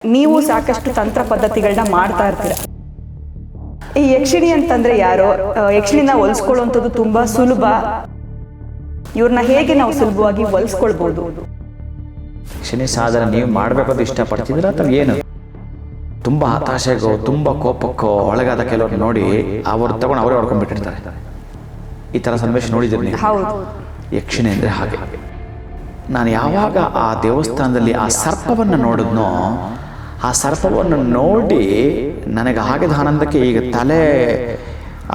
ನೀವು ಸಾಕಷ್ಟು ತಂತ್ರ ಪದ್ಧತಿಗಳನ್ನ ಮಾಡ್ತಾ ಇರ್ತೀರ. ಈ ಯಕ್ಷಿಣಿ ಅಂತಂದ್ರೆ ಯಾರು? ಯಕ್ಷಿಣಿನ ಹೊಲಿಸ್ಕೊಳ್ಳುವಂಥದ್ದು ತುಂಬಾ ಸುಲಭ. ಇವ್ರನ್ನ ಹೇಗೆ ನಾವು ಸುಲಭವಾಗಿ ಹೊಲಿಸ್ಕೊಳ್ಬಹುದು? ಯಕ್ಷಿಣಿ ಸಾಧನೆ ನೀವು ಮಾಡಬೇಕಂತ ಇಷ್ಟಪಡ್ತಿದ್ರ ಅಥವಾ ಏನು? ತುಂಬ ಹತಾಶೆಗೋ ತುಂಬ ಕೋಪಕ್ಕೋ ಒಳಗಾದ ಕೆಲವರು ನೋಡಿ ಅವರು ತಗೊಂಡು ಅವರೇ ಹೊಡ್ಕೊಂಡ್ಬಿಟ್ಟಿರ್ತಾರೆ. ಈ ಥರ ಸನ್ನಿವೇಶ ನೋಡಿದ್ದೀರಿ ನೀವು? ಹೌದು. ಯಕ್ಷಿಣಿ ಅಂದರೆ ಹಾಗೆ. ನಾನು ಯಾವಾಗ ಆ ದೇವಸ್ಥಾನದಲ್ಲಿ ಆ ಸರ್ಪವನ್ನು ನೋಡಿದ್ನೋ, ಆ ಸರ್ಪವನ್ನು ನೋಡಿ ನನಗೆ ಆಗಿದ ಆನಂದಕ್ಕೆ ಈಗ ತಲೆ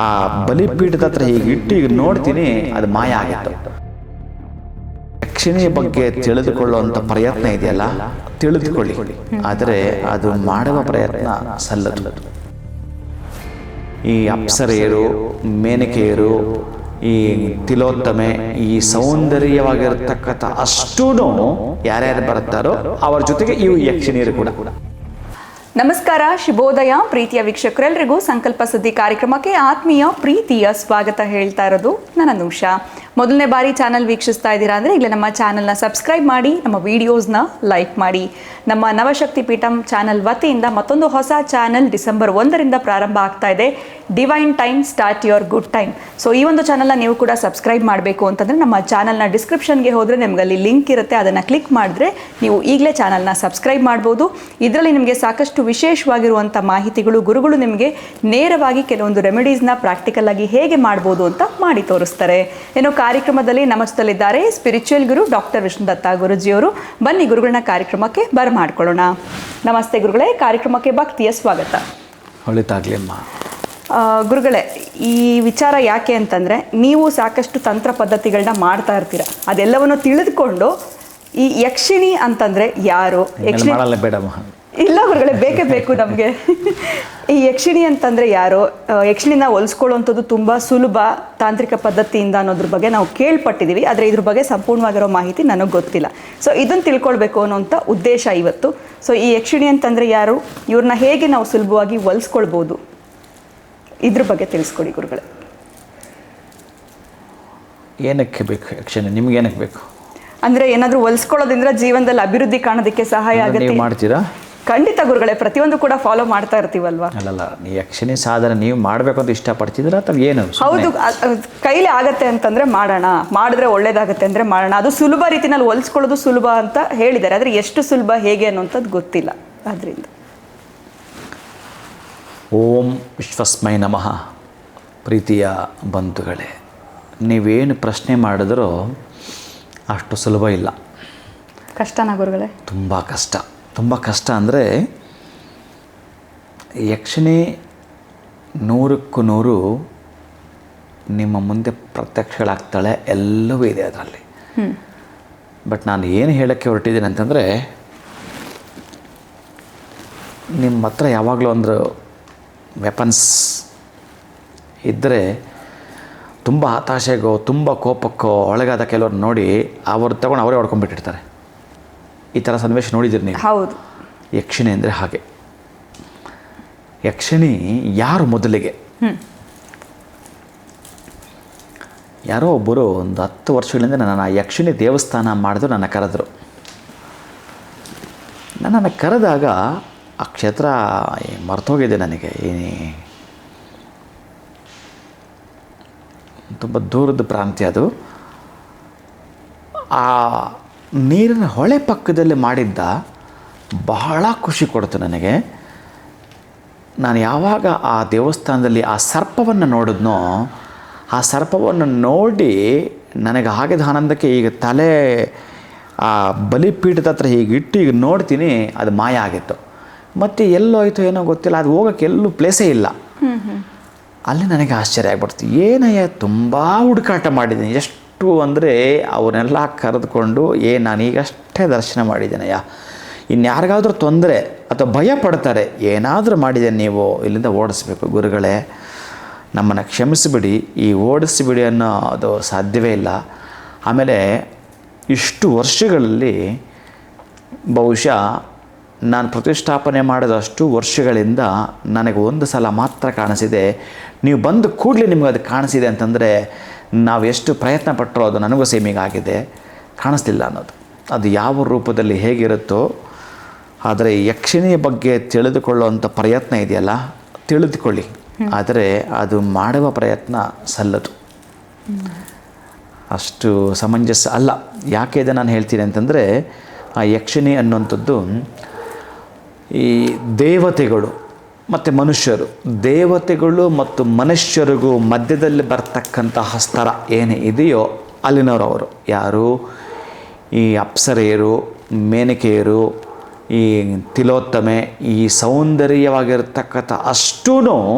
ಆ ಬಲಿಪೀಠದ ಹತ್ರ ಹೀಗೆ ಇಟ್ಟು ಈಗ ನೋಡ್ತೀನಿ, ಅದು ಮಾಯ ಆಗಿತ್ತು. ಯಕ್ಷಿಣಿಯ ಬಗ್ಗೆ ತಿಳಿದುಕೊಳ್ಳುವಂಥ ಪ್ರಯತ್ನ ಇದೆಯಲ್ಲ, ತಿಳಿದುಕೊಳ್ಳಿ, ಆದರೆ ಅದು ಮಾಡುವ ಪ್ರಯತ್ನ ಸಲ್ಲದು. ಈ ಅಪ್ಸರೆಯರು, ಮೇನಕೆಯರು, ಈ ತಿಲೋತ್ತಮೆ, ಈ ಸೌಂದರ್ಯವಾಗಿರತಕ್ಕಂಥ ಅಷ್ಟೂ ಯಾರ್ಯಾರು ಬರುತ್ತಾರೋ ಅವರ ಜೊತೆಗೆ ಇವು ಯಕ್ಷಿಣಿಯರು ಕೂಡ. ನಮಸ್ಕಾರ, ಶುಭೋದಯ ಪ್ರೀತಿಯ ವೀಕ್ಷಕರೆಲ್ಲರಿಗೂ ಸಂಕಲ್ಪ ಸುದ್ದಿ ಕಾರ್ಯಕ್ರಮಕ್ಕೆ ಆತ್ಮೀಯ ಪ್ರೀತಿಯ ಸ್ವಾಗತ ಹೇಳ್ತಾ ಇರೋದು ನನ್ನ ಅನುಷಾ. ಮೊದಲನೇ ಬಾರಿ ಚಾನಲ್ ವೀಕ್ಷಿಸ್ತಾ ಇದ್ದೀರಾ ಅಂದರೆ ಈಗಲೇ ನಮ್ಮ ಚಾನಲ್ನ ಸಬ್ಸ್ಕ್ರೈಬ್ ಮಾಡಿ, ನಮ್ಮ ವಿಡಿಯೋಸ್ನ ಲೈಕ್ ಮಾಡಿ. ನಮ್ಮ ನವಶಕ್ತಿ ಪೀಠಂ ಚಾನಲ್ ವತಿಯಿಂದ ಮತ್ತೊಂದು ಹೊಸ ಚಾನಲ್ ಡಿಸೆಂಬರ್ 1ರಿಂದ ಪ್ರಾರಂಭ ಆಗ್ತಾ ಇದೆ, divine time start your good time. So ಈ ಒಂದು ಚಾನಲ್ನ ನೀವು ಕೂಡ ಸಬ್ಸ್ಕ್ರೈಬ್ ಮಾಡಬೇಕು ಅಂತಂದರೆ ನಮ್ಮ ಚಾನಲ್ನ ಡಿಸ್ಕ್ರಿಪ್ಷನ್ಗೆ ಹೋದರೆ ನಿಮಗಲ್ಲಿ ಲಿಂಕ್ ಇರುತ್ತೆ, ಅದನ್ನು ಕ್ಲಿಕ್ ಮಾಡಿದ್ರೆ ನೀವು ಈಗಲೇ ಚಾನಲ್ನ ಸಬ್ಸ್ಕ್ರೈಬ್ ಮಾಡ್ಬೋದು. ಇದರಲ್ಲಿ ನಿಮಗೆ ಸಾಕಷ್ಟು ವಿಶೇಷವಾಗಿರುವಂಥ ಮಾಹಿತಿಗಳು, ಗುರುಗಳು ನಿಮಗೆ ನೇರವಾಗಿ ಕೆಲವೊಂದು ರೆಮಿಡೀಸ್ನ ಪ್ರಾಕ್ಟಿಕಲ್ ಆಗಿ ಹೇಗೆ ಮಾಡ್ಬೋದು ಅಂತ ಮಾಡಿ ತೋರಿಸ್ತಾರೆ. ಏನೋ ಕಾರ್ಯಕ್ರಮದಲ್ಲಿ ನಮಸ್ತಲಿದ್ದಾರೆ ಸ್ಪಿರಿಚುವಲ್ ಗುರು ಡಾಕ್ಟರ್ ವಿಷ್ಣುದತ್ತ ಗುರುಜಿಯವರು. ಬನ್ನಿ ಗುರುಗಳನ್ನ ಕಾರ್ಯಕ್ರಮಕ್ಕೆ ಬರಮಾಡ್ಕೊಳ್ಳೋಣ. ನಮಸ್ತೆ ಗುರುಗಳೇ, ಕಾರ್ಯಕ್ರಮಕ್ಕೆ ಭಕ್ತಿಯ ಸ್ವಾಗತ. ಒಳಿತಾಗ್ಲಿ ಅಮ್ಮ. ಗುರುಗಳೇ, ಈ ವಿಚಾರ ಯಾಕೆ ಅಂತಂದರೆ, ನೀವು ಸಾಕಷ್ಟು ತಂತ್ರ ಪದ್ಧತಿಗಳನ್ನ ಮಾಡ್ತಾ ಇರ್ತೀರ. ಅದೆಲ್ಲವನ್ನು ತಿಳಿದುಕೊಂಡು ಈ ಯಕ್ಷಿಣಿ ಅಂತಂದರೆ ಯಾರು? ಯಕ್ಷಿಣಿ ಬೇಡಮ್ಮ. ಇಲ್ಲ ಗುರುಗಳೇ, ಬೇಕೇ ಬೇಕು ನಮಗೆ. ಈ ಯಕ್ಷಿಣಿ ಅಂತಂದರೆ ಯಾರು? ಯಕ್ಷಿಣಿನ ಹೊಲಿಸ್ಕೊಳ್ಳುವಂಥದ್ದು ತುಂಬ ಸುಲಭ ತಾಂತ್ರಿಕ ಪದ್ಧತಿಯಿಂದ ಅನ್ನೋದ್ರ ಬಗ್ಗೆ ನಾವು ಕೇಳ್ಪಟ್ಟಿದ್ದೀವಿ, ಆದರೆ ಇದ್ರ ಬಗ್ಗೆ ಸಂಪೂರ್ಣವಾಗಿರೋ ಮಾಹಿತಿ ನನಗೆ ಗೊತ್ತಿಲ್ಲ. ಸೊ ಇದನ್ನು ತಿಳ್ಕೊಳ್ಬೇಕು ಅನ್ನೋಂಥ ಉದ್ದೇಶ ಇವತ್ತು. ಸೊ ಈ ಯಕ್ಷಿಣಿ ಅಂತಂದರೆ ಯಾರು? ಇವ್ರನ್ನ ಹೇಗೆ ನಾವು ಸುಲಭವಾಗಿ ಹೊಲಿಸ್ಕೊಳ್ಬೋದು? ಇದ್ರ ಬಗ್ಗೆ ತಿಳಿಸ್ಕೊಡಿ ಗುರುಗಳೇ. ಏನಕ್ಕೆ ಬೇಕು ಯಕ್ಷಿಣಿ? ನಿಮ್ಗೆ ಏನಕ್ಕೆ ಬೇಕು? ಅಂದರೆ ಏನಾದರೂ ಹೊಲಿಸ್ಕೊಳ್ಳೋದ್ರಿಂದ ಜೀವನದಲ್ಲಿ ಅಭಿವೃದ್ಧಿ ಕಾಣೋದಕ್ಕೆ ಸಹಾಯ ಆಗುತ್ತೆ? ನೀವು ಮಾಡ್ತೀರಾ? ಖಂಡಿತ ಗುರುಗಳೇ, ಪ್ರತಿಯೊಂದು ಕೂಡ ಫಾಲೋ ಮಾಡ್ತಾ ಇರ್ತೀವಲ್ವಾ? ಅಲ್ಲಲ್ಲ, ಯಕ್ಷಿಣಿ ಸಾಧನೆ ನೀವು ಮಾಡಬೇಕು ಅಂತ ಇಷ್ಟಪಡ್ತಿದ್ರ ಅಥವಾ ಏನು? ಹೌದು, ಕೈಲಿ ಆಗತ್ತೆ ಅಂತಂದ್ರೆ ಮಾಡೋಣ, ಮಾಡಿದ್ರೆ ಒಳ್ಳೇದಾಗತ್ತೆ ಅಂದ್ರೆ ಮಾಡೋಣ. ಅದು ಸುಲಭ ರೀತಿನಲ್ಲಿ ಹೊಲಿಸ್ಕೊಳ್ಳೋದು ಸುಲಭ ಅಂತ ಹೇಳಿದ್ದಾರೆ, ಆದರೆ ಎಷ್ಟು ಸುಲಭ ಹೇಗೆ ಅನ್ನೋಂಥದ್ದು ಗೊತ್ತಿಲ್ಲ. ಅದರಿಂದ ಓಂ ವಿಶ್ವಸ್ಮೈ ನಮಃ. ಪ್ರೀತಿಯ ಬಂಧುಗಳೇ, ನೀವೇನು ಪ್ರಶ್ನೆ ಮಾಡಿದ್ರೂ ಅಷ್ಟು ಸುಲಭ ಇಲ್ಲ. ಕಷ್ಟನಾ ಗುರುಗಳೇ? ತುಂಬ ಕಷ್ಟ. ತುಂಬ ಕಷ್ಟ ಅಂದರೆ ಯಕ್ಷಿಣಿ 100ಕ್ಕೂ 100 ನಿಮ್ಮ ಮುಂದೆ ಪ್ರತ್ಯಕ್ಷಗಳಾಗ್ತಾಳೆ, ಎಲ್ಲವೂ ಇದೆ ಅದರಲ್ಲಿ. ಬಟ್ ನಾನು ಏನು ಹೇಳೋಕ್ಕೆ ಹೊರಟಿದ್ದೀನಿ ಅಂತಂದರೆ, ನಿಮ್ಮ ಹತ್ರ ಯಾವಾಗಲೂ ಒಂದು ವೆಪನ್ಸ್ ಇದ್ದರೆ ತುಂಬ ಹತಾಶೆಗೋ ತುಂಬ ಕೋಪಕ್ಕೋ ಒಳಗಾದ ಕೆಲವರು ನೋಡಿ ಅವರು ತಗೊಂಡು ಅವರೇ ಹೊಡ್ಕೊಂಡ್ಬಿಟ್ಟಿರ್ತಾರೆ. ಈ ಥರ ಸನ್ನಿವೇಶ ನೋಡಿದ್ದೀರಿ ನೀವು? ಹೌದು. ಯಕ್ಷಿಣಿ ಅಂದರೆ ಹಾಗೆ. ಯಕ್ಷಿಣಿ ಯಾರು? ಮೊದಲಿಗೆ ಯಾರೋ ಒಬ್ಬರು ಒಂದು 10 ವರ್ಷಗಳಿಂದ ನನ್ನ ಯಕ್ಷಿಣಿ ದೇವಸ್ಥಾನ ಮಾಡಿದ್ರು, ನನ್ನ ಕರೆದ್ರು. ನನ್ನನ್ನು ಕರೆದಾಗ ಆ ಕ್ಷೇತ್ರ ಮರ್ತೋಗಿದೆ ನನಗೆ, ತುಂಬ ದೂರದ ಪ್ರಾಂತ್ಯ ಅದು. ಆ ನೀರಿನ ಹೊಳೆ ಪಕ್ಕದಲ್ಲಿ ಮಾಡಿದ್ದ ಬಹಳ ಖುಷಿ ಕೊಡ್ತು ನನಗೆ. ನಾನು ಯಾವಾಗ ಆ ದೇವಸ್ಥಾನದಲ್ಲಿ ಆ ಸರ್ಪವನ್ನು ನೋಡಿದ್ನೋ, ಆ ಸರ್ಪವನ್ನು ನೋಡಿ ನನಗೆ ಆಗಿದ ಆನಂದಕ್ಕೆ ಈಗ ತಲೆ ಆ ಬಲಿಪೀಠದ ಹತ್ರ ಹೀಗೆ ಇಟ್ಟು ಈಗ ನೋಡ್ತೀನಿ, ಅದು ಮಾಯ ಆಗಿತ್ತು. ಮತ್ತು ಎಲ್ಲೋಯ್ತು ಏನೋ ಗೊತ್ತಿಲ್ಲ, ಅದು ಹೋಗೋಕ್ಕೆ ಎಲ್ಲೂ ಪ್ಲೇಸೇ ಇಲ್ಲ. ಅಲ್ಲಿ ನನಗೆ ಆಶ್ಚರ್ಯ ಆಗ್ಬಿಡ್ತು. ಏನಯ್ಯ, ತುಂಬ ಹುಡುಕಾಟ ಮಾಡಿದ್ದೀನಿ, ಎಷ್ಟು ಅಂದರೆ ಅವನ್ನೆಲ್ಲ ಕರೆದುಕೊಂಡು ನಾನೀಗಷ್ಟೇ ದರ್ಶನ ಮಾಡಿದ್ದೇನಯ್ಯ, ಇನ್ಯಾರಿಗಾದ್ರೂ ತೊಂದರೆ ಅಥವಾ ಭಯ ಪಡ್ತಾರೆ, ಏನಾದರೂ ಮಾಡಿದ್ದೇನೆ, ನೀವು ಇಲ್ಲಿಂದ ಓಡಿಸ್ಬೇಕು ಗುರುಗಳೇ, ನಮ್ಮನ್ನು ಕ್ಷಮಿಸಿಬಿಡಿ, ಈ ಓಡಿಸಿಬಿಡಿ ಅನ್ನೋ ಅದು ಸಾಧ್ಯವೇ ಇಲ್ಲ. ಆಮೇಲೆ ಇಷ್ಟು ವರ್ಷಗಳಲ್ಲಿ ಬಹುಶಃ ನಾನು ಪ್ರತಿಷ್ಠಾಪನೆ ಮಾಡಿದಷ್ಟು ವರ್ಷಗಳಿಂದ ನನಗೆ ಒಂದು ಸಲ ಮಾತ್ರ ಕಾಣಿಸಿದೆ. ನೀವು ಬಂದು ಕೂಡಲೇ ನಿಮಗೆ ಅದು ಕಾಣಿಸಿದೆ ಅಂತಂದರೆ ನಾವು ಎಷ್ಟು ಪ್ರಯತ್ನ ಪಟ್ಟರೋ ಅದು ನನಗೂ ಸೇಮಿಗಾಗಿದೆ, ಕಾಣಿಸ್ಲಿಲ್ಲ ಅನ್ನೋದು. ಅದು ಯಾವ ರೂಪದಲ್ಲಿ ಹೇಗಿರುತ್ತೋ ಆದರೆ ಯಕ್ಷಿಣಿಯ ಬಗ್ಗೆ ತಿಳಿದುಕೊಳ್ಳುವಂಥ ಪ್ರಯತ್ನ ಇದೆಯಲ್ಲ, ತಿಳಿದುಕೊಳ್ಳಿ, ಆದರೆ ಅದು ಮಾಡುವ ಪ್ರಯತ್ನ ಸಲ್ಲದು, ಅಷ್ಟು ಸಮಂಜಸ ಅಲ್ಲ. ಯಾಕೆ ಇದನ್ನು ನಾನು ಹೇಳ್ತೀನಿ ಅಂತಂದರೆ, ಆ ಯಕ್ಷಿಣಿ ಅನ್ನುವಂಥದ್ದು ಈ ದೇವತೆಗಳು ಮತ್ತು ಮನುಷ್ಯರು, ದೇವತೆಗಳು ಮತ್ತು ಮನುಷ್ಯರಿಗೂ ಮಧ್ಯದಲ್ಲಿ ಬರ್ತಕ್ಕಂತಹ ಸ್ತರ ಏನೇ ಇದೆಯೋ ಅಲ್ಲಿನವರವರು ಯಾರು, ಈ ಅಪ್ಸರೆಯರು, ಮೇನಕೆಯರು, ಈ ತಿಲೋತ್ತಮೆ, ಈ ಸೌಂದರ್ಯವಾಗಿರ್ತಕ್ಕಂಥ ಅಷ್ಟೂ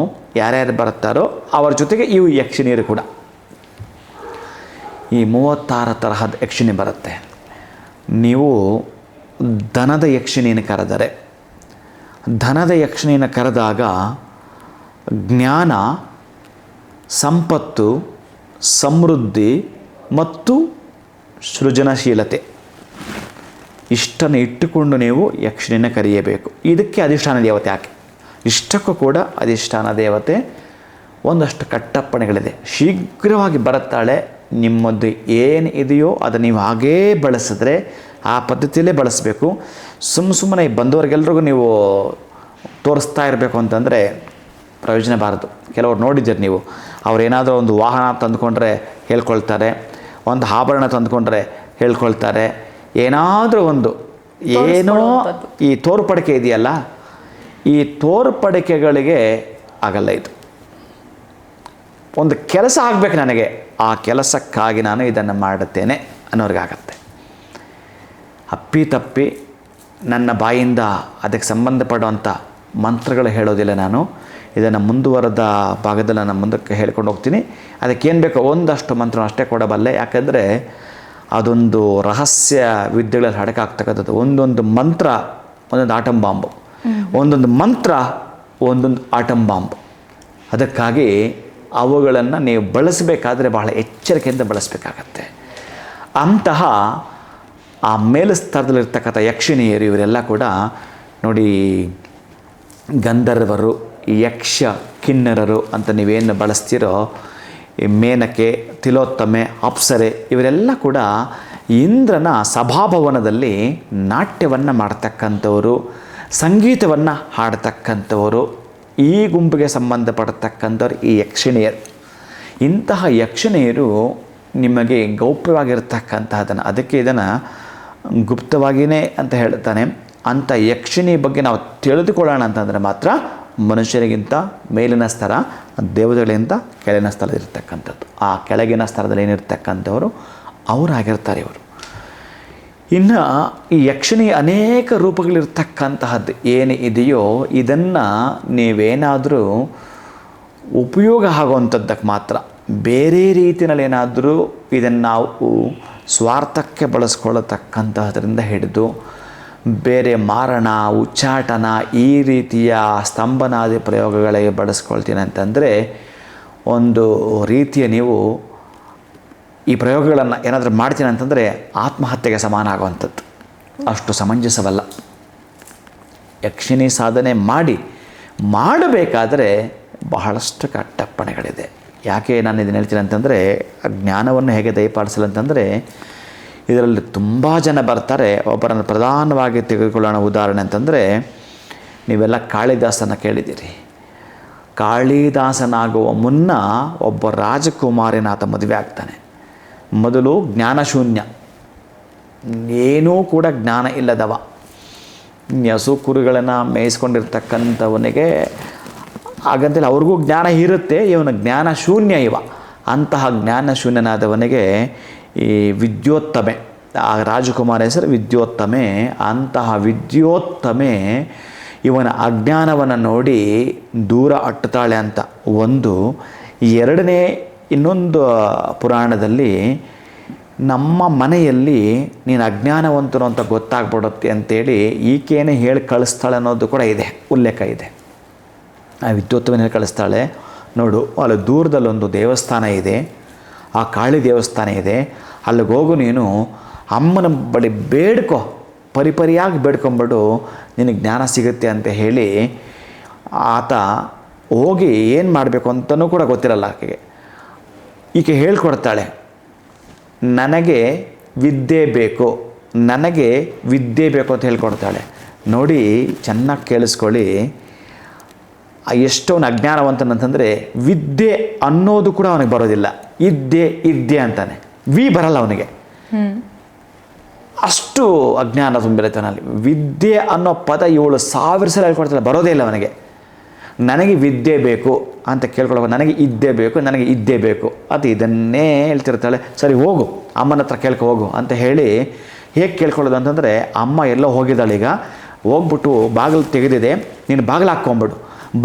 ಯಾರ್ಯಾರು ಬರ್ತಾರೋ ಅವರ ಜೊತೆಗೆ ಇವು ಯಕ್ಷಿಣಿಯರು ಕೂಡ. ಈ 36 ತರಹದ ಯಕ್ಷಿಣಿ ಬರುತ್ತೆ. ನೀವು ಧನದ ಯಕ್ಷಿಣಿಯನ್ನು ಕರೆದರೆ, ಧನದ ಯಕ್ಷಿಣಿಯನ್ನು ಕರೆದಾಗ ಜ್ಞಾನ, ಸಂಪತ್ತು, ಸಮೃದ್ಧಿ ಮತ್ತು ಸೃಜನಶೀಲತೆ ಇಷ್ಟನ್ನು ಇಟ್ಟುಕೊಂಡು ನೀವು ಯಕ್ಷಿಣಿನ ಕರೆಯಬೇಕು. ಇದಕ್ಕೆ ಅಧಿಷ್ಠಾನ ದೇವತೆ ಯಾಕೆ? ಇಷ್ಟಕ್ಕೂ ಕೂಡ ಅಧಿಷ್ಠಾನ ದೇವತೆ ಒಂದಷ್ಟು ಕಟ್ಟಪ್ಪಣೆಗಳಿದೆ. ಶೀಘ್ರವಾಗಿ ಬರುತ್ತಾಳೆ. ನಿಮ್ಮದು ಏನು ಇದೆಯೋ ಅದು ನೀವು ಹಾಗೇ ಬಳಸಿದ್ರೆ ಆ ಪದ್ಧತಿಯಲ್ಲೇ ಬಳಸಬೇಕು. ಸುಮ್ಮನೆ ಬಂದವರಿಗೆಲ್ರಿಗೂ ನೀವು ತೋರಿಸ್ತಾ ಇರಬೇಕು ಅಂತಂದರೆ ಪ್ರಯೋಜನ ಬಾರದು. ಕೆಲವ್ರು ನೋಡಿದ್ದೀರಿ ನೀವು, ಅವರೇನಾದರೂ ಒಂದು ವಾಹನ ತಂದುಕೊಂಡ್ರೆ ಹೇಳ್ಕೊಳ್ತಾರೆ, ಒಂದು ಆಭರಣ ತಂದುಕೊಂಡ್ರೆ ಹೇಳ್ಕೊಳ್ತಾರೆ, ಏನಾದರೂ ಒಂದು ಏನೋ ಈ ತೋರ್ಪಡಿಕೆ ಇದೆಯಲ್ಲ, ಈ ತೋರ್ಪಡಿಕೆಗಳಿಗೆ ಆಗಲ್ಲ. ಇದು ಒಂದು ಕೆಲಸ ಆಗಬೇಕು ನನಗೆ, ಆ ಕೆಲಸಕ್ಕಾಗಿ ನಾನು ಇದನ್ನು ಮಾಡುತ್ತೇನೆ ಅನ್ನೋರಿಗಾಗತ್ತೆ. ಅಪ್ಪಿತಪ್ಪಿ ನನ್ನ ಬಾಯಿಂದ ಅದಕ್ಕೆ ಸಂಬಂಧಪಡುವಂಥ ಮಂತ್ರಗಳು ಹೇಳೋದಿಲ್ಲ. ನಾನು ಇದನ್ನು ಮುಂದುವರೆದ ಭಾಗದಲ್ಲಿ ನಾನು ಮುಂದಕ್ಕೆ ಹೇಳ್ಕೊಂಡು ಹೋಗ್ತೀನಿ. ಅದಕ್ಕೇನು ಬೇಕೋ ಒಂದಷ್ಟು ಮಂತ್ರ ಅಷ್ಟೇ ಕೊಡಬಲ್ಲೆ. ಯಾಕಂದರೆ ಅದೊಂದು ರಹಸ್ಯ ವಿದ್ಯೆಗಳಲ್ಲಿ ಅಡಕಾಗ್ತಕ್ಕಂಥದ್ದು. ಒಂದೊಂದು ಮಂತ್ರ ಒಂದೊಂದು ಆಟಮ್ ಬಾಂಬು, ಒಂದೊಂದು ಮಂತ್ರ ಒಂದೊಂದು ಆಟಮ್ ಬಾಂಬು. ಅದಕ್ಕಾಗಿ ಅವುಗಳನ್ನು ನೀವು ಬಳಸಬೇಕಾದ್ರೆ ಬಹಳ ಎಚ್ಚರಿಕೆಯಿಂದ ಬಳಸಬೇಕಾಗತ್ತೆ. ಅಂತಹ ಆ ಮೇಲುಸ್ತರದಲ್ಲಿರ್ತಕ್ಕಂಥ ಯಕ್ಷಿಣಿಯರು ಇವರೆಲ್ಲ ಕೂಡ ನೋಡಿ, ಗಂಧರ್ವರು, ಯಕ್ಷ ಕಿನ್ನರರು ಅಂತ ನೀವೇನು ಬಳಸ್ತೀರೋ, ಈ ಮೇನಕೆ, ತಿಲೋತ್ತಮೆ, ಅಪ್ಸರೆ ಇವರೆಲ್ಲ ಕೂಡ ಇಂದ್ರನ ಸಭಾಭವನದಲ್ಲಿ ನಾಟ್ಯವನ್ನು ಮಾಡ್ತಕ್ಕಂಥವರು, ಸಂಗೀತವನ್ನು ಹಾಡ್ತಕ್ಕಂಥವರು. ಈ ಗುಂಪಿಗೆ ಸಂಬಂಧಪಡತಕ್ಕಂಥವ್ರು ಈ ಯಕ್ಷಿಣಿಯರು. ಇಂತಹ ಯಕ್ಷಿಣಿಯರು ನಿಮಗೆ ಗೌಪ್ಯವಾಗಿರ್ತಕ್ಕಂತಹದನ್ನು, ಅದಕ್ಕೆ ಇದನ್ನು ಗುಪ್ತವಾಗಿಯೇ ಅಂತ ಹೇಳ್ತಾನೆ. ಅಂಥ ಯಕ್ಷಿಣಿ ಬಗ್ಗೆ ನಾವು ತಿಳಿದುಕೊಳ್ಳೋಣ ಅಂತಂದರೆ ಮಾತ್ರ ಮನುಷ್ಯರಿಗಿಂತ ಮೇಲಿನ ಸ್ತರ, ದೇವತೆಗಳಿಗಿಂತ ಕೆಳಗಿನ ಸ್ಥಳದಲ್ಲಿರ್ತಕ್ಕಂಥದ್ದು. ಆ ಕೆಳಗಿನ ಸ್ಥಳದಲ್ಲಿ ಏನಿರ್ತಕ್ಕಂಥವರು ಅವರಾಗಿರ್ತಾರೆ ಇವರು. ಇನ್ನು ಈ ಯಕ್ಷಿಣಿ ಅನೇಕ ರೂಪಗಳಿರ್ತಕ್ಕಂತಹದ್ದು ಏನು ಇದೆಯೋ ಇದನ್ನು ನೀವೇನಾದರೂ ಉಪಯೋಗ ಆಗುವಂಥದ್ದಕ್ಕೆ ಮಾತ್ರ, ಬೇರೆ ರೀತಿಯಲ್ಲಿ ಏನಾದರೂ ಇದನ್ನು ನಾವು ಸ್ವಾರ್ಥಕ್ಕೆ ಬಳಸ್ಕೊಳ್ಳತಕ್ಕಂತಹದ್ರಿಂದ ಹಿಡಿದು ಬೇರೆ ಮಾರಣ, ಉಚ್ಚಾಟನ, ಈ ರೀತಿಯ ಸ್ತಂಭನಾದಿ ಪ್ರಯೋಗಗಳಿಗೆ ಬಳಸ್ಕೊಳ್ತೀನಿ ಅಂತಂದರೆ ಒಂದು ರೀತಿಯ ನೀವು ಈ ಪ್ರಯೋಗಗಳನ್ನು ಏನಾದರೂ ಮಾಡ್ತೀನಿ ಅಂತಂದರೆ ಆತ್ಮಹತ್ಯೆಗೆ ಸಮಾನ ಆಗುವಂಥದ್ದು. ಅಷ್ಟು ಸಮಂಜಸವಲ್ಲ. ಯಕ್ಷಿಣಿ ಸಾಧನೆ ಮಾಡಬೇಕಾದರೆ ಬಹಳಷ್ಟು ಕಟ್ಟಪ್ಪಣೆಗಳಿದೆ. ಯಾಕೆ ನಾನು ಇದನ್ನು ಹೇಳ್ತೀನಿ ಅಂತಂದರೆ, ಜ್ಞಾನವನ್ನು ಹೇಗೆ ದಯಪಾಲಿಸಲು ಅಂತಂದರೆ, ಇದರಲ್ಲಿ ತುಂಬ ಜನ ಬರ್ತಾರೆ. ಒಬ್ಬರನ್ನು ಪ್ರಧಾನವಾಗಿ ತೆಗೆದುಕೊಳ್ಳೋಣ ಉದಾಹರಣೆ ಅಂತಂದರೆ, ನೀವೆಲ್ಲ ಕಾಳಿದಾಸನ ಕೇಳಿದ್ದೀರಿ. ಕಾಳಿದಾಸನಾಗುವ ಮುನ್ನ ಒಬ್ಬ ರಾಜಕುಮಾರಿನ ಆತ ಮದುವೆ ಆಗ್ತಾನೆ. ಮೊದಲು ಜ್ಞಾನಶೂನ್ಯ, ಏನೂ ಕೂಡ ಜ್ಞಾನ ಇಲ್ಲದವ, ಹಸು ಕುರಿಗಳನ್ನು ಮೇಯಿಸ್ಕೊಂಡಿರ್ತಕ್ಕಂಥವನಿಗೆ ಹಾಗಂತೇಳಿ ಅವ್ರಿಗೂ ಜ್ಞಾನ ಇರುತ್ತೆ, ಇವನ ಜ್ಞಾನ ಶೂನ್ಯ ಇವ. ಅಂತಹ ಜ್ಞಾನ ಶೂನ್ಯನಾದವನಿಗೆ ಈ ವಿದ್ಯೋತ್ತಮೆ, ಆ ರಾಜಕುಮಾರ ಹೆಸರು ವಿದ್ಯೋತ್ತಮೆ. ಅಂತಹ ವಿದ್ಯೋತ್ತಮೆ ಇವನ ಅಜ್ಞಾನವನ್ನು ನೋಡಿ ದೂರ ಅಟ್ಟುತ್ತಾಳೆ ಅಂತ ಒಂದು. ಎರಡನೇ ಇನ್ನೊಂದು ಪುರಾಣದಲ್ಲಿ ನಮ್ಮ ಮನೆಯಲ್ಲಿ ನೀನು ಅಜ್ಞಾನವಂತನು ಅಂತ ಗೊತ್ತಾಗ್ಬಿಡುತ್ತೆ ಅಂತೇಳಿ ಈಕೆಯೇ ಹೇಳಿ ಕಳಿಸ್ತಾಳೆ ಅನ್ನೋದು ಕೂಡ ಇದೆ, ಉಲ್ಲೇಖ ಇದೆ. ಆ ವಿದ್ಯೋತ್ತಮನ ಹೇಳಿ ಕಳಿಸ್ತಾಳೆ. ನೋಡು, ಅಲ್ಲಿ ದೂರದಲ್ಲೊಂದು ದೇವಸ್ಥಾನ ಇದೆ, ಆ ಕಾಳಿ ದೇವಸ್ಥಾನ ಇದೆ, ಅಲ್ಲಿಗೆ ಹೋಗು, ನೀನು ಅಮ್ಮನ ಬಳಿ ಬೇಡ್ಕೊ, ಪರಿಪರಿಯಾಗಿ ಬೇಡ್ಕೊಂಬಿಡು, ನಿನಗೆ ಜ್ಞಾನ ಸಿಗುತ್ತೆ ಅಂತ ಹೇಳಿ ಆತ ಹೋಗಿ ಏನು ಮಾಡಬೇಕು ಅಂತಲೂ ಕೂಡ ಗೊತ್ತಿರಲ್ಲ ಆಕೆಗೆ. ಈಕೆ ಹೇಳ್ಕೊಡ್ತಾಳೆ, ನನಗೆ ವಿದ್ಯೆ ಬೇಕು, ನನಗೆ ವಿದ್ಯೆ ಬೇಕು ಅಂತ ಹೇಳ್ಕೊಡ್ತಾಳೆ. ನೋಡಿ, ಚೆನ್ನಾಗಿ ಕೇಳಿಸ್ಕೊಳ್ಳಿ. ಎಷ್ಟೊಂದು ಅಜ್ಞಾನವಂತನಂತಂದರೆ ವಿದ್ಯೆ ಅನ್ನೋದು ಕೂಡ ಅವನಿಗೆ ಬರೋದಿಲ್ಲ. ಇದ್ದೆ ಅಂತಾನೆ, ಬರಲ್ಲ ಅವನಿಗೆ. ಅಷ್ಟು ಅಜ್ಞಾನ ತುಂಬಿರುತ್ತೆ ಅವನಲ್ಲಿ. ವಿದ್ಯೆ ಅನ್ನೋ ಪದ 7,000 ಸಲ ಹೇಳ್ಕೊಡ್ತಾಳೆ, ಬರೋದೇ ಇಲ್ಲ ಅವನಿಗೆ. ನನಗೆ ವಿದ್ಯೆ ಬೇಕು ಅಂತ ಕೇಳ್ಕೊಳ್ಳೋ, ನನಗೆ ಇದ್ದೇ ಬೇಕು ಅದು ಇದನ್ನೇ ಹೇಳ್ತಿರ್ತಾಳೆ. ಸರಿ ಹೋಗು, ಅಮ್ಮನ ಹತ್ರ ಕೇಳ್ಕೊ ಹೋಗು ಅಂತ ಹೇಳಿ ಹೇಗೆ ಕೇಳ್ಕೊಳ್ಳೋದು ಅಂತಂದರೆ, ಅಮ್ಮ ಎಲ್ಲೋ ಹೋಗಿದ್ದಾಳೆ, ಈಗ ಹೋಗ್ಬಿಟ್ಟು ಬಾಗಿಲು ತೆಗೆದಿದೆ, ನೀನು ಬಾಗಿಲು ಹಾಕ್ಕೊಂಬಿಡು,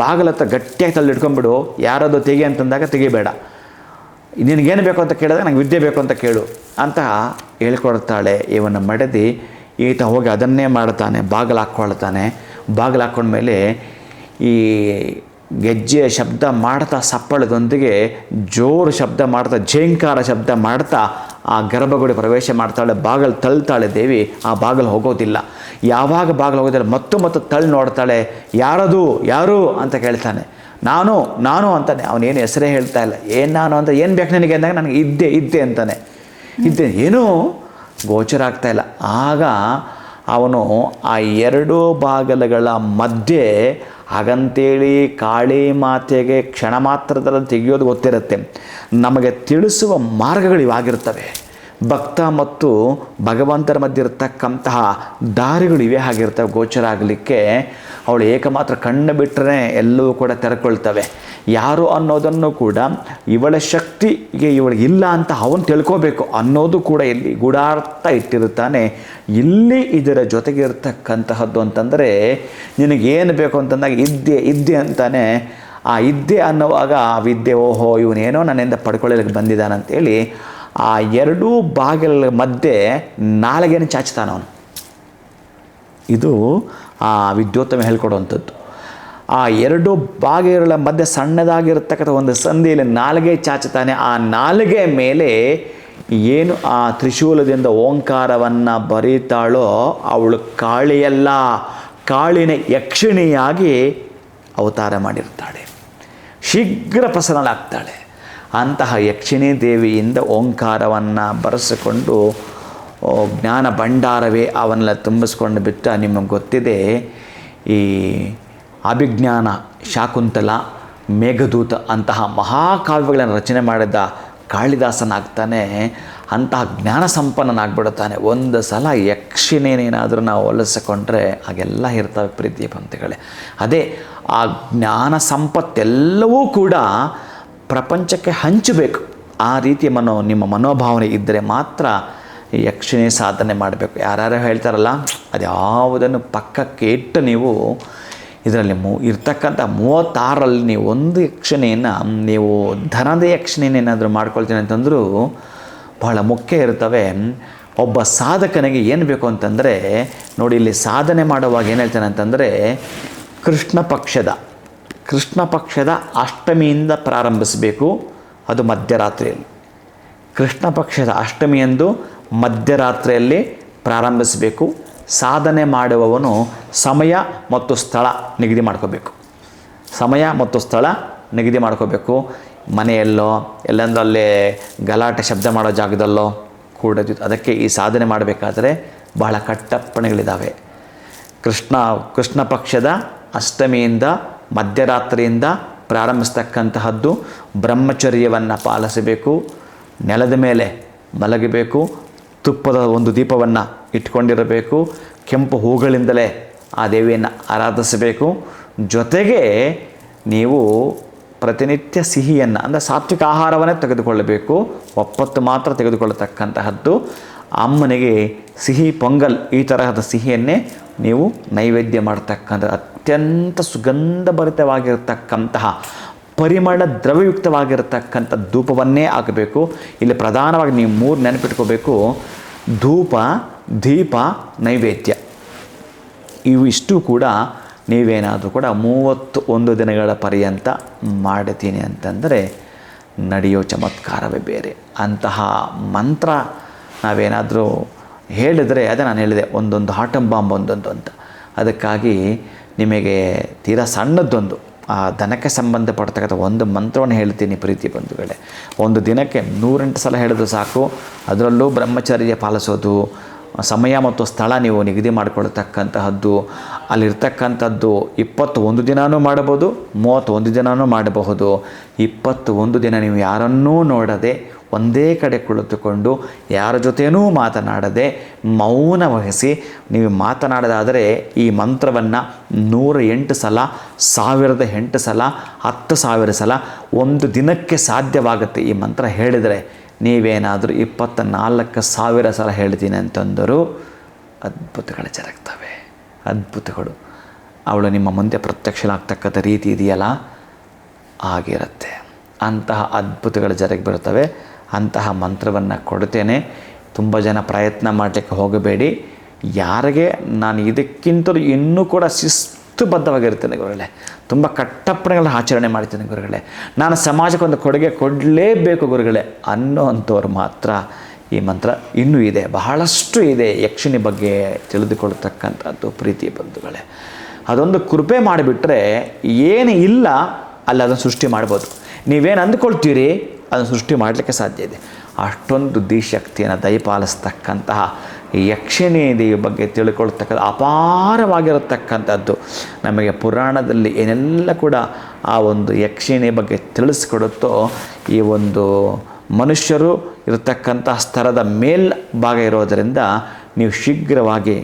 ಬಾಗಿಲ ಹತ್ರ ಗಟ್ಟಿಯಾಗಿ ತಳ್ಳಿ ಇಟ್ಕೊಂಬಿಡು, ಯಾರಾದರೂ ತೆಗಿ ಅಂತಂದಾಗ ತೆಗಿಬೇಡ, ನಿನಗೇನು ಬೇಕು ಅಂತ ಕೇಳಿದಾಗ ನಂಗೆ ವಿದ್ಯೆ ಬೇಕು ಅಂತ ಕೇಳು ಅಂತ ಹೇಳ್ಕೊಡ್ತಾಳೆ. ಇವನ್ನ ಮಡದಿ ಈತ ಹೋಗಿ ಅದನ್ನೇ ಮಾಡ್ತಾನೆ, ಬಾಗಿಲು ಹಾಕ್ಕೊಳ್ತಾನೆ. ಬಾಗಿಲು ಹಾಕ್ಕೊಂಡ್ಮೇಲೆ ಈ ಗೆಜ್ಜೆಯ ಶಬ್ದ ಮಾಡ್ತಾ, ಸಪ್ಪಳದೊಂದಿಗೆ ಜೋರು ಶಬ್ದ ಮಾಡ್ತಾ, ಝೇಂಕಾರ ಶಬ್ದ ಮಾಡ್ತಾ ಆ ಗರ್ಭಗುಡಿ ಪ್ರವೇಶ ಮಾಡ್ತಾಳೆ. ಬಾಗಿಲು ತಳ್ತಾಳೆ ದೇವಿ. ಆ ಬಾಗಿಲು ಹೋಗೋದಿಲ್ಲ. ಯಾವಾಗ ಬಾಗಿಲು ಹೋಗೋದಿಲ್ಲ ಮತ್ತು ತಳ್ಳಿ ನೋಡ್ತಾಳೆ. ಯಾರು ಅಂತ ಕೇಳ್ತಾನೆ. ನಾನು ಅಂತಾನೆ. ಅವನೇನು ಹೆಸರೇ ಹೇಳ್ತಾ ಇಲ್ಲ. ಏನು ನಾನು ಅಂತ, ಏನು ಬೇಕು ನನಗೆ ಅಂದಾಗ ನನಗೆ ಇದ್ದೆ ಅಂತಾನೆ. ಏನೂ ಗೋಚರ ಆಗ್ತಾ ಇಲ್ಲ. ಆಗ ಅವನು ಆ 2 ಬಾಗಿಲುಗಳ ಮಧ್ಯೆ ಹಾಗಂತೇಳಿ ಕಾಳಿ ಮಾತೆಗೆ ಕ್ಷಣ ಮಾತ್ರದಲ್ಲಿ ತೆಗೆಯೋದು ಗೊತ್ತಿರುತ್ತೆ. ನಮಗೆ ತಿಳಿಸುವ ಮಾರ್ಗಗಳು ಇವಾಗಿರ್ತವೆ. ಭಕ್ತ ಮತ್ತು ಭಗವಂತರ ಮಧ್ಯೆ ಇರತಕ್ಕಂತಹ ದಾರಿಗಳು ಇವೇ ಆಗಿರ್ತವೆ ಗೋಚರ ಆಗಲಿಕ್ಕೆ. ಅವಳು ಏಕಮಾತ್ರ ಕಣ್ಣು ಬಿಟ್ಟರೆ ಎಲ್ಲವೂ ಕೂಡ ತೆರೆಕೊಳ್ತವೆ. ಯಾರು ಅನ್ನೋದನ್ನು ಕೂಡ ಇವಳ ಶಕ್ತಿಗೆ ಇವಳಿಗಿಲ್ಲ ಅಂತ ಅವನು ತಿಳ್ಕೋಬೇಕು ಅನ್ನೋದು ಕೂಡ ಇಲ್ಲಿ ಗೂಢಾರ್ಥ ಇಟ್ಟಿರುತ್ತಾನೆ. ಇಲ್ಲಿ ಇದರ ಜೊತೆಗೆ ಇರತಕ್ಕಂತಹದ್ದು ಅಂತಂದರೆ, ನಿನಗೇನು ಬೇಕು ಅಂತಂದಾಗ ಇದ್ದೆ ಅಂತಾನೆ. ಆ ಇದ್ದೆ ಅನ್ನುವಾಗ ವಿದ್ಯೆ, ಓಹೋ ಇವನೇನೋ ನನ್ನಿಂದ ಪಡ್ಕೊಳ್ಳಲಿಕ್ಕೆ ಬಂದಿದ್ದಾನಂತೇಳಿ ಆ 2 ಬಾಗಿಲ ಮಧ್ಯೆ ನಾಲಿಗೆಯನ್ನು ಚಾಚ್ತಾನವನು. ಇದು ಆ ವಿದ್ಯೋತ್ತಮ ಹೇಳ್ಕೊಡುವಂಥದ್ದು. ಆ 2 ಬಾಗಿಲುಗಳ ಮಧ್ಯೆ ಸಣ್ಣದಾಗಿರ್ತಕ್ಕಂಥ ಒಂದು ಸಂಧಿಯಲ್ಲಿ ನಾಲಿಗೆ ಚಾಚುತ್ತಾನೆ. ಆ ನಾಲಿಗೆ ಮೇಲೆ ಏನು ಆ ತ್ರಿಶೂಲದಿಂದ ಓಂಕಾರವನ್ನು ಬರೀತಾಳೋ ಅವಳು ಕಾಳಿಯಲ್ಲ, ಕಾಳಿನ ಯಕ್ಷಿಣಿಯಾಗಿ ಅವತಾರ ಮಾಡಿರ್ತಾಳೆ. ಶೀಘ್ರ ಪ್ರಸನ್ನಳಾಗ್ತಾಳೆ. ಅಂತಹ ಯಕ್ಷಿಣಿ ದೇವಿಯಿಂದ ಓಂಕಾರವನ್ನು ಬರೆಸಿಕೊಂಡು ಜ್ಞಾನ ಭಂಡಾರವೇ ಅವನ್ನೆಲ್ಲ ತುಂಬಿಸ್ಕೊಂಡು ಬಿಟ್ಟ. ನಿಮಗೆ ಗೊತ್ತಿದೆ, ಈ ಅಭಿಜ್ಞಾನ, ಶಾಕುಂತಲ, ಮೇಘದೂತ ಅಂತಹ ಮಹಾಕಾವ್ಯಗಳನ್ನು ರಚನೆ ಮಾಡಿದ ಕಾಳಿದಾಸನಾಗ್ತಾನೆ. ಅಂತಹ ಜ್ಞಾನ ಸಂಪನ್ನನಾಗ್ಬಿಡುತ್ತಾನೆ. ಒಂದು ಸಲ ಯಕ್ಷಿಣೇನೇನಾದರೂ ನಾವು ಹೋಲಿಸಿಕೊಂಡ್ರೆ ಹಾಗೆಲ್ಲ ಇರ್ತವೆ ಪ್ರೀತಿಯ ಪಂಥಗಳೇ. ಅದೇ ಆ ಜ್ಞಾನ ಸಂಪತ್ತೆಲ್ಲವೂ ಕೂಡ ಪ್ರಪಂಚಕ್ಕೆ ಹಂಚಬೇಕು. ಆ ರೀತಿಯ ನಿಮ್ಮ ಮನೋಭಾವನೆ ಇದ್ದರೆ ಮಾತ್ರ ಯಕ್ಷಿಣಿ ಸಾಧನೆ ಮಾಡಬೇಕು. ಯಾರ್ಯಾರು ಹೇಳ್ತಾರಲ್ಲ, ಅದ್ಯಾವುದನ್ನು ಪಕ್ಕಕ್ಕೆ ಇಟ್ಟು ನೀವು ಇದರಲ್ಲಿ ಇರ್ತಕ್ಕಂಥ 36ರಲ್ಲಿ ನೀವು ಒಂದು ಯಕ್ಷಿಣಿಯನ್ನು ನೀವು ಧನದ ಯಕ್ಷಿಣಿಯೇನಾದರೂ ಮಾಡ್ಕೊಳ್ತೀನಿ ಅಂತಂದರೂ ಬಹಳ ಮುಖ್ಯ ಇರ್ತವೆ. ಒಬ್ಬ ಸಾಧಕನಿಗೆ ಏನು ಬೇಕು ಅಂತಂದರೆ, ನೋಡಿ ಇಲ್ಲಿ ಸಾಧನೆ ಮಾಡುವಾಗ ಏನು ಹೇಳ್ತಾನೆ ಅಂತಂದರೆ, ಕೃಷ್ಣ ಪಕ್ಷದ ಅಷ್ಟಮಿಯಿಂದ ಪ್ರಾರಂಭಿಸಬೇಕು. ಅದು ಮಧ್ಯರಾತ್ರಿಯಲ್ಲಿ. ಕೃಷ್ಣ ಪಕ್ಷದ ಅಷ್ಟಮಿಯಂದು ಮಧ್ಯರಾತ್ರಿಯಲ್ಲಿ ಪ್ರಾರಂಭಿಸಬೇಕು. ಸಾಧನೆ ಮಾಡುವವನು ಸಮಯ ಮತ್ತು ಸ್ಥಳ ನಿಗದಿ ಮಾಡ್ಕೋಬೇಕು. ಮನೆಯಲ್ಲೋ ಎಲ್ಲಂದ್ರಲ್ಲೇ ಗಲಾಟೆ ಶಬ್ದ ಮಾಡೋ ಜಾಗದಲ್ಲೋ ಕೂಡದು. ಅದಕ್ಕೆ ಈ ಸಾಧನೆ ಮಾಡಬೇಕಾದ್ರೆ ಬಹಳ ಕಟ್ಟಪ್ಪಣೆಗಳಿದ್ದಾವೆ. ಕೃಷ್ಣ ಪಕ್ಷದ ಅಷ್ಟಮಿಯಿಂದ ಮಧ್ಯರಾತ್ರಿಯಿಂದ ಪ್ರಾರಂಭಿಸ್ತಕ್ಕಂತಹದ್ದು. ಬ್ರಹ್ಮಚರ್ಯವನ್ನು ಪಾಲಿಸಬೇಕು. ನೆಲದ ಮೇಲೆ ಮಲಗಬೇಕು. ತುಪ್ಪದ ಒಂದು ದೀಪವನ್ನು ಇಟ್ಕೊಂಡಿರಬೇಕು. ಕೆಂಪು ಹೂಗಳಿಂದಲೇ ಆ ದೇವಿಯನ್ನು ಆರಾಧಿಸಬೇಕು. ಜೊತೆಗೆ ನೀವು ಪ್ರತಿನಿತ್ಯ ಸಿಹಿಯನ್ನು ಅಂದರೆ ಸಾತ್ವಿಕ ಆಹಾರವನ್ನೇ ತೆಗೆದುಕೊಳ್ಳಬೇಕು. ಒಪ್ಪತ್ತು ಮಾತ್ರ ತೆಗೆದುಕೊಳ್ಳತಕ್ಕಂತಹದ್ದು. ಅಮ್ಮನಿಗೆ ಸಿಹಿ ಪೊಂಗಲ್ ಈ ತರಹದ ಸಿಹಿಯನ್ನೇ ನೀವು ನೈವೇದ್ಯ ಮಾಡ್ತಕ್ಕಂಥ ಅತ್ಯಂತ ಸುಗಂಧಭರಿತವಾಗಿರತಕ್ಕಂತಹ ಪರಿಮಳ ದ್ರವ್ಯಯುಕ್ತವಾಗಿರತಕ್ಕಂಥ ಧೂಪವನ್ನೇ ಹಾಕಬೇಕು. ಇಲ್ಲಿ ಪ್ರಧಾನವಾಗಿ ನೀವು 3 ನೆನಪಿಟ್ಕೋಬೇಕು: ಧೂಪ, ದೀಪ, ನೈವೇದ್ಯ. ಇವಿಷ್ಟು ಕೂಡ ನೀವೇನಾದರೂ ಕೂಡ 31 ದಿನಗಳ ಪರ್ಯಂತ ಮಾಡ್ತೀನಿ ಅಂತಂದರೆ ನಡೆಯೋ ಚಮತ್ಕಾರವೇ ಬೇರೆ. ಅಂತಹ ಮಂತ್ರ ನಾವೇನಾದರೂ ಹೇಳಿದರೆ, ಅದೇ ನಾನು ಹೇಳಿದೆ, ಒಂದೊಂದು ಆಟಮ್ ಬಾಂಬ್ ಒಂದೊಂದು ಅಂತ. ಅದಕ್ಕಾಗಿ ನಿಮಗೆ ತೀರಾ ಸಣ್ಣದೊಂದು ಆ ದನಕ್ಕೆ ಸಂಬಂಧಪಡ್ತಕ್ಕಂಥ ಒಂದು ಮಂತ್ರವನ್ನು ಹೇಳ್ತೀನಿ ಪ್ರೀತಿ ಬಂಧುಗಳೇ. ಒಂದು ದಿನಕ್ಕೆ 108 ಸಲ ಹೇಳಿದ್ರು ಸಾಕು. ಅದರಲ್ಲೂ ಬ್ರಹ್ಮಚರ್ಯ ಪಾಲಿಸೋದು, ಸಮಯ ಮತ್ತು ಸ್ಥಳ ನೀವು ನಿಗದಿ ಮಾಡಿಕೊಳ್ತಕ್ಕಂತಹದ್ದು. ಅಲ್ಲಿರ್ತಕ್ಕಂಥದ್ದು 21 ದಿನವೂ ಮಾಡಬಹುದು, 31 ದಿನವೂ ಮಾಡಬಹುದು. 21 ದಿನ ನೀವು ಯಾರನ್ನೂ ನೋಡದೆ ಒಂದೇ ಕಡೆ ಕುಳಿತುಕೊಂಡು ಯಾರ ಜೊತೆಯೂ ಮಾತನಾಡದೆ ಮೌನ ವಹಿಸಿ ನೀವು ಮಾತನಾಡೋದಾದರೆ ಈ ಮಂತ್ರವನ್ನು 108 ಸಲ, 1008 ಸಲ, 10,000 ಸಲ ಒಂದು ದಿನಕ್ಕೆ ಸಾಧ್ಯವಾಗುತ್ತೆ. ಈ ಮಂತ್ರ ಹೇಳಿದರೆ ನೀವೇನಾದರೂ 24,000 ಸಲ ಹೇಳ್ತೀನಿ ಅಂತಂದರೂ ಅದ್ಭುತಗಳು ಜರುಗ್ತವೆ. ಅದ್ಭುತಗಳು ಅವಳು ನಿಮ್ಮ ಮುಂದೆ ಪ್ರತ್ಯಕ್ಷಲಾಗ್ತಕ್ಕಂಥ ರೀತಿ ಇದೆಯಲ್ಲ, ಆಗಿರುತ್ತೆ. ಅಂತಹ ಅದ್ಭುತಗಳು ಜರುಗಿ ಬರ್ತವೆ. ಅಂತಹ ಮಂತ್ರವನ್ನು ಕೊಡ್ತೇನೆ. ತುಂಬ ಜನ ಪ್ರಯತ್ನ ಮಾಡಲಿಕ್ಕೆ ಹೋಗಬೇಡಿ. ಯಾರಿಗೆ ನಾನು ಇದಕ್ಕಿಂತಲೂ ಇನ್ನೂ ಕೂಡ ಶಿಸ್ತುಬದ್ಧವಾಗಿರ್ತೇನೆ ಗುರುಗಳೇ, ತುಂಬ ಕಟ್ಟಪ್ಪಣೆಗಳನ್ನ ಆಚರಣೆ ಮಾಡ್ತೇನೆ ಗುರುಗಳೇ, ನಾನು ಸಮಾಜಕ್ಕೆ ಒಂದು ಕೊಡುಗೆ ಕೊಡಲೇಬೇಕು ಗುರುಗಳೇ ಅನ್ನೋ ಅಂಥವ್ರು ಮಾತ್ರ ಈ ಮಂತ್ರ ಇನ್ನೂ ಇದೆ, ಬಹಳಷ್ಟು ಇದೆ. ಯಕ್ಷಿಣಿ ಬಗ್ಗೆ ತಿಳಿದುಕೊಳ್ತಕ್ಕಂಥದ್ದು ಪ್ರೀತಿ ಬಂಧುಗಳೇ. ಅದೊಂದು ಕೃಪೆ ಮಾಡಿಬಿಟ್ರೆ ಏನು ಇಲ್ಲ ಅಲ್ಲಿ ಅದನ್ನು ಸೃಷ್ಟಿ ಮಾಡ್ಬೋದು. ನೀವೇನು ಅಂದ್ಕೊಳ್ತೀರಿ ಅದನ್ನು ಸೃಷ್ಟಿ ಮಾಡಲಿಕ್ಕೆ ಸಾಧ್ಯ ಇದೆ. ಅಷ್ಟೊಂದು ದಿಶಕ್ತಿಯನ್ನು ದಯಪಾಲಿಸ್ತಕ್ಕಂತಹ ಯಕ್ಷಿಣಿ ದೇವಿ ಬಗ್ಗೆ ತಿಳ್ಕೊಳ್ತಕ್ಕಂಥ ಅಪಾರವಾಗಿರತಕ್ಕಂಥದ್ದು ನಮಗೆ ಪುರಾಣದಲ್ಲಿ ಏನೆಲ್ಲ ಕೂಡ ಆ ಒಂದು ಯಕ್ಷಿಣಿ ಬಗ್ಗೆ ತಿಳಿಸ್ಕೊಡುತ್ತೋ, ಈ ಒಂದು ಮನುಷ್ಯರು ಇರತಕ್ಕಂಥ ಸ್ತರದ ಮೇಲ್ಭಾಗ ಇರೋದರಿಂದ ನೀವು ಶೀಘ್ರವಾಗಿ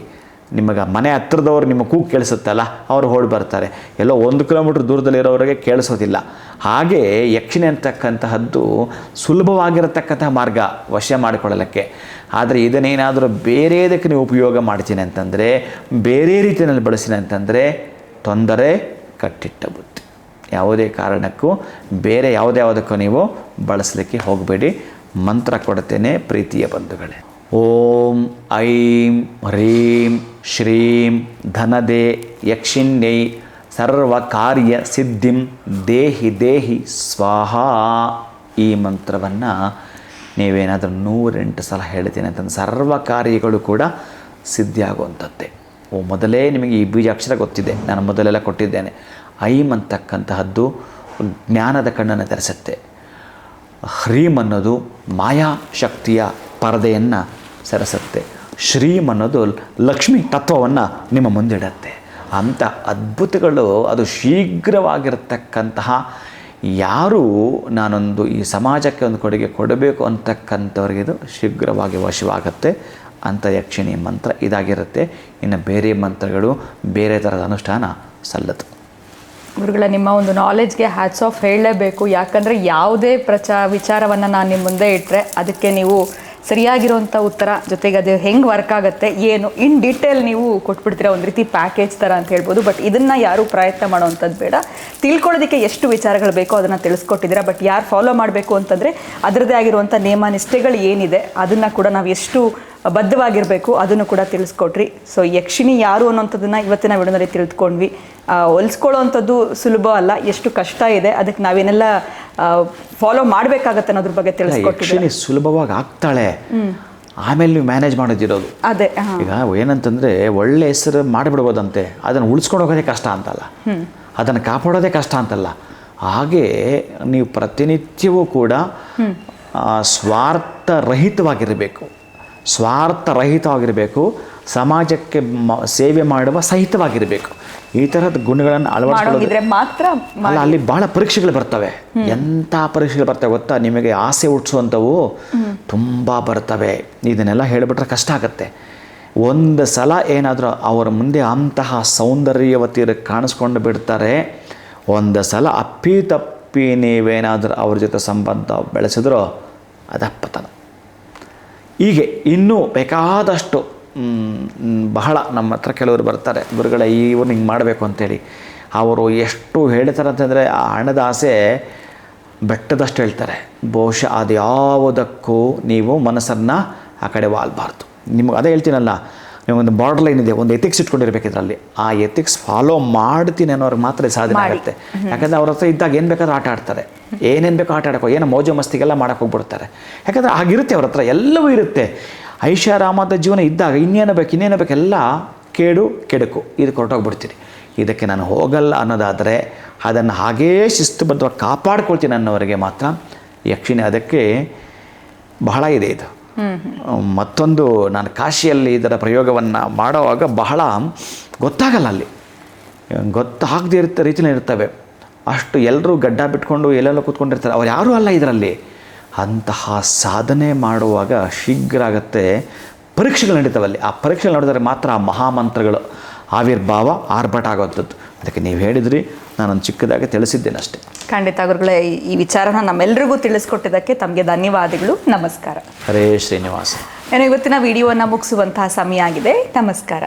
ನಿಮಗೆ ಮನೆ ಹತ್ತಿರದವ್ರು ನಿಮ್ಮ ಕೂಗು ಕೇಳಿಸುತ್ತಲ್ಲ, ಅವರು ಓಡಿ ಬರ್ತಾರೆ. ಎಲ್ಲೋ 1 ಕಿಲೋಮೀಟ್ರ್ ದೂರದಲ್ಲಿರೋರಿಗೆ ಕೇಳಿಸೋದಿಲ್ಲ. ಹಾಗೆ ಯಕ್ಷಿಣಿ ಅಂತಕ್ಕಂತಹದ್ದು ಸುಲಭವಾಗಿರತಕ್ಕಂತಹ ಮಾರ್ಗ ವಶ ಮಾಡಿಕೊಳ್ಳಲಿಕ್ಕೆ. ಆದರೆ ಇದನ್ನೇನಾದರೂ ಬೇರೆದಕ್ಕೆ ನೀವು ಉಪಯೋಗ ಮಾಡ್ತೀನಿ ಅಂತಂದರೆ, ಬೇರೆ ರೀತಿಯಲ್ಲಿ ಬಳಸಿನಿ ಅಂತಂದರೆ ತೊಂದರೆ, ಕಟ್ಟಿಟ್ಟ ಬುತ್ತಿ. ಯಾವುದೇ ಕಾರಣಕ್ಕೂ ಬೇರೆ ಯಾವುದಕ್ಕೂ ನೀವು ಬಳಸಲಿಕ್ಕೆ ಹೋಗಬೇಡಿ. ಮಂತ್ರ ಕೊಡ್ತೇನೆ ಪ್ರೀತಿಯ ಬಂಧುಗಳೇ. ಓಂ ಐಂ ಹ್ರೀಂ ಶ್ರೀಂ ಧನದೇ ಯಕ್ಷಿಣ್ಯೈ ಸರ್ವಕಾರ್ಯ ಸಿದ್ಧಿಂ ದೇಹಿ ದೇಹಿ ಸ್ವಾಹಾ. ಈ ಮಂತ್ರವನ್ನು ನೀವೇನಾದರೂ 108 ಸಲ ಹೇಳ್ತೀನಿ ಅಂತಂದು ಸರ್ವ ಕಾರ್ಯಗಳು ಕೂಡ ಸಿದ್ಧಿಯಾಗುವಂಥದ್ದೇ. ಮೊದಲೇ ನಿಮಗೆ ಈ ಬೀಜಾಕ್ಷರ ಗೊತ್ತಿದೆ, ನಾನು ಮೊದಲೆಲ್ಲ ಕೊಟ್ಟಿದ್ದೇನೆ. ಐಂ ಅಂತಕ್ಕಂತಹದ್ದು ಜ್ಞಾನದ ಕಣ್ಣನ್ನು ತೆರೆಸುತ್ತೆ. ಹ್ರೀಂ ಅನ್ನೋದು ಮಾಯಾಶಕ್ತಿಯ ಪರದೆಯನ್ನು ಸರಿಸುತ್ತೆ. ಶ್ರೀಂ ಅನ್ನೋದು ಲಕ್ಷ್ಮಿ ತತ್ವವನ್ನು ನಿಮ್ಮ ಮುಂದಿಡುತ್ತೆ. ಅಂಥ ಅದ್ಭುತಗಳು ಅದು ಶೀಘ್ರವಾಗಿರತಕ್ಕಂತಹ, ಯಾರು ನಾನೊಂದು ಈ ಸಮಾಜಕ್ಕೆ ಒಂದು ಕೊಡುಗೆ ಕೊಡಬೇಕು ಅಂತಕ್ಕಂಥವ್ರಿಗೆ ಇದು ಶೀಘ್ರವಾಗಿ ವಶವಾಗುತ್ತೆ. ಅಂಥ ಯಕ್ಷಿಣಿ ಮಂತ್ರ ಇದಾಗಿರುತ್ತೆ. ಇನ್ನು ಬೇರೆ ಮಂತ್ರಗಳು ಬೇರೆ ಥರದ ಅನುಷ್ಠಾನ ಸಲ್ಲದು. ಗುರುಗಳ ನಿಮ್ಮ ಒಂದು ನಾಲೆಜ್ಗೆ ಹ್ಯಾಟ್ಸ್ ಆಫ್ ಹೇಳಲೇಬೇಕು. ಯಾಕಂದರೆ ಯಾವುದೇ ವಿಚಾರವನ್ನು ನಾನು ನಿಮ್ಮ ಮುಂದೆ ಇಟ್ಟರೆ ಅದಕ್ಕೆ ನೀವು ಸರಿಯಾಗಿರುವಂಥ ಉತ್ತರ, ಜೊತೆಗೆ ಅದು ಹೆಂಗೆ ವರ್ಕ್ ಆಗುತ್ತೆ ಏನು ಇನ್ ಡೀಟೇಲ್ ನೀವು ಕೊಟ್ಬಿಡ್ತೀರಾ, ಒಂದು ರೀತಿ ಪ್ಯಾಕೇಜ್ ಥರ ಅಂತ ಹೇಳ್ಬೋದು. ಬಟ್ ಇದನ್ನು ಯಾರೂ ಪ್ರಯತ್ನ ಮಾಡೋವಂಥದ್ದು ಬೇಡ. ತಿಳ್ಕೊಳ್ಳೋದಕ್ಕೆ ಎಷ್ಟು ವಿಚಾರಗಳು ಬೇಕೋ ಅದನ್ನು ತಿಳಿಸ್ಕೊಟ್ಟಿದ್ದೀರಾ. ಬಟ್ ಯಾರು ಫಾಲೋ ಮಾಡಬೇಕು ಅಂತಂದರೆ ಅದರದ್ದೇ ಆಗಿರುವಂಥ ನಿಯಮ ನಿಷ್ಠೆಗಳು ಏನಿದೆ ಅದನ್ನು ಕೂಡ ನಾವು ಎಷ್ಟು ಬದ್ಧವಾಗಿರಬೇಕು ಅದನ್ನು ಕೂಡ ತಿಳಿಸ್ಕೊಟ್ರಿ. ಸೊ ಯಕ್ಷಿಣಿ ಯಾರು ಅನ್ನೋಂಥದ್ದನ್ನು ಇವತ್ತಿನ ವಿಡಿಯೋದಲ್ಲಿ ತಿಳಿದುಕೊಂಡ್ವಿ. ಹೊಲಿಸ್ಕೊಳ್ಳೋವಂಥದ್ದು ಸುಲಭ ಅಲ್ಲ, ಎಷ್ಟು ಕಷ್ಟ ಇದೆ, ಅದಕ್ಕೆ ನಾವೇನೆಲ್ಲ ಫಾಲೋ ಮಾಡಬೇಕಾಗತ್ತೆ ಅನ್ನೋದ್ರ ಬಗ್ಗೆ ತಿಳಿಸ್ಕೊಟ್ಟಿದ್ದೀವಿ. ಯಕ್ಷಿಣಿ ಸುಲಭವಾಗಿ ಆಗ್ತಾಳೆ, ಆಮೇಲೆ ನೀವು ಮ್ಯಾನೇಜ್ ಮಾಡೋದಿರೋದು. ಅದೇ ಈಗ ಏನಂತಂದರೆ ಒಳ್ಳೆ ಹೆಸರು ಮಾಡಿಬಿಡ್ಬೋದಂತೆ, ಅದನ್ನು ಉಳಿಸ್ಕೊಂಡು ಹೋಗೋದೇ ಕಷ್ಟ ಅಂತಲ್ಲ, ಅದನ್ನು ಕಾಪಾಡೋದೇ ಕಷ್ಟ ಅಂತಲ್ಲ. ಹಾಗೆ ನೀವು ಪ್ರತಿನಿತ್ಯವೂ ಕೂಡ ಸ್ವಾರ್ಥರಹಿತವಾಗಿರಬೇಕು, ಸಮಾಜಕ್ಕೆ ಸೇವೆ ಮಾಡುವ ಸಹಿತವಾಗಿರಬೇಕು. ಈ ಥರದ ಗುಣಗಳನ್ನು ಅಳವಡಿಸಿದ್ರೆ ಮಾತ್ರ ಅಲ್ಲ. ಅಲ್ಲಿ ಭಾಳ ಪರೀಕ್ಷೆಗಳು ಬರ್ತವೆ. ಎಂಥ ಪರೀಕ್ಷೆಗಳು ಬರ್ತವೆ ಗೊತ್ತಾ? ನಿಮಗೆ ಆಸೆ ಹುಟ್ಟಿಸುವಂಥವು ತುಂಬ ಬರ್ತವೆ. ಇದನ್ನೆಲ್ಲ ಹೇಳಿಬಿಟ್ರೆ ಕಷ್ಟ ಆಗುತ್ತೆ. ಒಂದು ಸಲ ಏನಾದರೂ ಅವರ ಮುಂದೆ ಅಂತಹ ಸೌಂದರ್ಯವತಿಯರು ಕಾಣಿಸ್ಕೊಂಡು ಬಿಡ್ತಾರೆ, ಒಂದು ಸಲ ಅಪ್ಪಿತಪ್ಪಿ ನೀವೇನಾದರೂ ಅವ್ರ ಜೊತೆ ಸಂಬಂಧ ಬೆಳೆಸಿದ್ರೋ ಅದಪ್ಪತನ. ಹೀಗೆ ಇನ್ನೂ ಬೇಕಾದಷ್ಟು ಬಹಳ ನಮ್ಮ ಹತ್ರ ಕೆಲವರು ಬರ್ತಾರೆ, ಗುರುಗಳೇ ಇವ್ರು ಹಿಂಗೆ ಮಾಡಬೇಕು ಅಂತೇಳಿ. ಅವರು ಎಷ್ಟು ಹೇಳ್ತಾರೆ ಅಂತಂದರೆ ಆ ಹಣದ ಆಸೆ ಬೆಟ್ಟದಷ್ಟು ಹೇಳ್ತಾರೆ. ಬಹುಶಃ ಅದು ಯಾವುದಕ್ಕೂ ನೀವು ಮನಸ್ಸನ್ನು ಆ ಕಡೆ ವಾಲ್ಬಾರ್ದು. ನಿಮಗೆ ಅದೇ ಹೇಳ್ತೀನಲ್ಲ, ನಿಮಗೊಂದು ಬಾರ್ಡರ್ ಲೈನ್ ಇದೆ, ಒಂದು ಎಥಿಕ್ಸ್ ಇಟ್ಕೊಂಡಿರ್ಬೇಕು ಇದರಲ್ಲಿ. ಆ ಎಥಿಕ್ಸ್ ಫಾಲೋ ಮಾಡ್ತೀನಿ ಅನ್ನೋರಿಗೆ ಮಾತ್ರ ಸಾಧನೆ ಆಗುತ್ತೆ. ಯಾಕಂದರೆ ಅವ್ರ ಹತ್ರ ಇದ್ದಾಗ ಏನು ಬೇಕಾದ್ರೂ ಆಟ ಆಡ್ತಾರೆ, ಏನೇನು ಬೇಕೋ ಆಟ ಆಡೋಕ್ಕೋ, ಏನೋ ಮೋಜು ಮಸ್ತಿಗೆಲ್ಲ ಮಾಡೋಕ್ಕೆ ಹೋಗ್ಬಿಡ್ತಾರೆ. ಯಾಕಂದರೆ ಆಗಿರುತ್ತೆ ಅವ್ರ ಹತ್ರ, ಎಲ್ಲವೂ ಇರುತ್ತೆ. ಐಷಾರಾಮದ ಜೀವನ ಇದ್ದಾಗ ಇನ್ನೇನು ಬೇಕು ಎಲ್ಲ ಕೇಡು ಕೆಡುಕು ಇದಕ್ಕೆ ಹೊರಟೋಗ್ಬಿಡ್ತೀನಿ. ಇದಕ್ಕೆ ನಾನು ಹೋಗಲ್ಲ ಅನ್ನೋದಾದರೆ ಅದನ್ನು ಹಾಗೇ ಶಿಸ್ತುಬದ್ಧವಾಗಿ ಕಾಪಾಡ್ಕೊಳ್ತೀನಿ ಅನ್ನೋರಿಗೆ ಮಾತ್ರ ಯಕ್ಷಿಣಿ. ಅದಕ್ಕೆ ಬಹಳ ಇದೆ ಇದು. ಮತ್ತೊಂದು ನಾನು ಕಾಶಿಯಲ್ಲಿ ಇದರ ಪ್ರಯೋಗವನ್ನು ಮಾಡುವಾಗ ಬಹಳ ಗೊತ್ತಾಗಲ್ಲ ಅಲ್ಲಿ, ಗೊತ್ತಾಗದೇ ರೀತಿಯಲ್ಲಿ ಇರ್ತವೆ. ಅಷ್ಟು ಎಲ್ಲರೂ ಗಡ್ಡ ಬಿಟ್ಕೊಂಡು ಎಲ್ಲೆಲ್ಲೋ ಕೂತ್ಕೊಂಡಿರ್ತಾರೆ, ಅವ್ರು ಯಾರೂ ಅಲ್ಲ ಇದರಲ್ಲಿ. ಅಂತಹ ಸಾಧನೆ ಮಾಡುವಾಗ ಶೀಘ್ರ ಆಗುತ್ತೆ. ಪರೀಕ್ಷೆಗಳು ನಡೀತಾವಲ್ಲಿ, ಆ ಪರೀಕ್ಷೆಗಳು ನೋಡಿದರೆ ಮಾತ್ರ ಆ ಮಹಾಮಂತ್ರಗಳು ಆವಿರ್ಭಾವ ಆರ್ಭಟ ಆಗೋವಂಥದ್ದು. ಅದಕ್ಕೆ ನೀವು ಹೇಳಿದ್ರಿ, ನಾನೊಂದು ಚಿಕ್ಕದಾಗಿ ತಿಳಿಸಿದ್ದೇನೆ ಅಷ್ಟೇ. ಖಂಡಿತ ಗುರುಗಳೇ, ಈ ವಿಚಾರನ ನಮ್ಮೆಲ್ಲರಿಗೂ ತಿಳಿಸ್ಕೊಟ್ಟಿದ್ದಕ್ಕೆ ತಮಗೆ ಧನ್ಯವಾದಗಳು. ನಮಸ್ಕಾರ. ಹರೇ ಶ್ರೀನಿವಾಸ. ನಾನು ಇವತ್ತಿನ ವಿಡಿಯೋವನ್ನು ಮುಗಿಸುವಂತಹ ಸಮಯ ಆಗಿದೆ. ನಮಸ್ಕಾರ.